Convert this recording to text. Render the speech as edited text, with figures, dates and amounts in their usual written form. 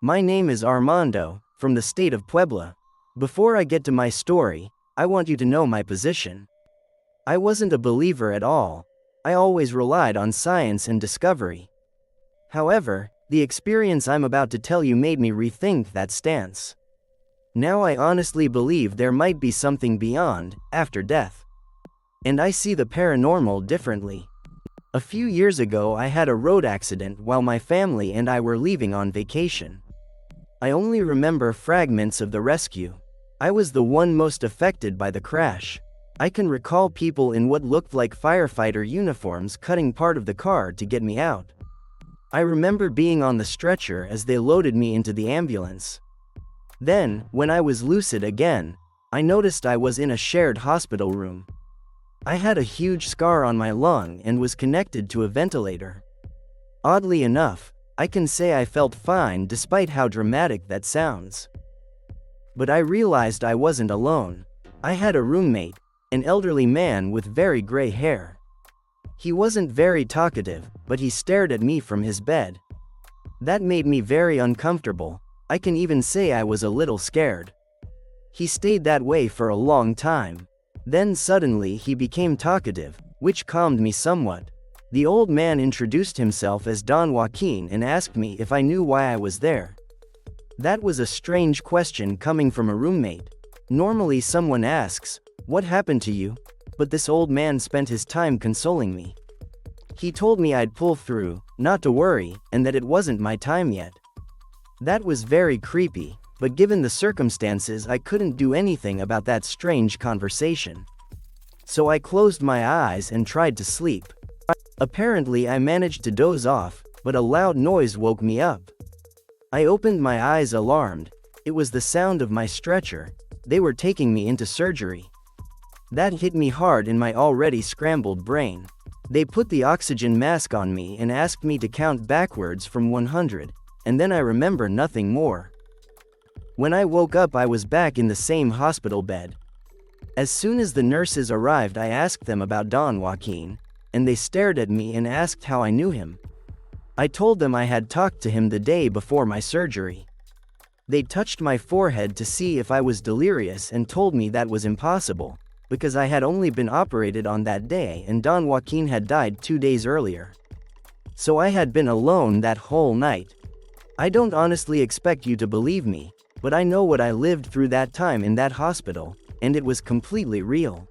My name is Armando, from the state of Puebla. Before I get to my story, I want you to know my position. I wasn't a believer at all. I always relied on science and discovery. However, the experience I'm about to tell you made me rethink that stance. Now I honestly believe there might be something beyond, after death. And I see the paranormal differently. A few years ago I had a road accident while my family and I were leaving on vacation. I only remember fragments of the rescue. I was the one most affected by the crash. I can recall people in what looked like firefighter uniforms cutting part of the car to get me out. I remember being on the stretcher as they loaded me into the ambulance. Then, when I was lucid again, I noticed I was in a shared hospital room. I had a huge scar on my lung and was connected to a ventilator. Oddly enough, I can say I felt fine despite how dramatic that sounds. But I realized I wasn't alone. I had a roommate, an elderly man with very gray hair. He wasn't very talkative, but he stared at me from his bed. That made me very uncomfortable. I can even say I was a little scared. He stayed that way for a long time. Then suddenly he became talkative, which calmed me somewhat. The old man introduced himself as Don Joaquín and asked me if I knew why I was there. That was a strange question coming from a roommate. Normally someone asks, "What happened to you?" But this old man spent his time consoling me. He told me I'd pull through, not to worry, and that it wasn't my time yet. That was very creepy, but given the circumstances I couldn't do anything about that strange conversation. So I closed my eyes and tried to sleep. Apparently I managed to doze off, but a loud noise woke me up. I opened my eyes alarmed. It was the sound of my stretcher. They were taking me into surgery. That hit me hard in my already scrambled brain. They put the oxygen mask on me and asked me to count backwards from 100, and then I remember nothing more. When I woke up I was back in the same hospital bed. As soon as the nurses arrived I asked them about Don Joaquín, and they stared at me and asked how I knew him. I told them I had talked to him the day before my surgery. They touched my forehead to see if I was delirious and told me that was impossible, because I had only been operated on that day and Don Joaquín had died 2 days earlier. So I had been alone that whole night. I don't honestly expect you to believe me, but I know what I lived through that time in that hospital, and it was completely real.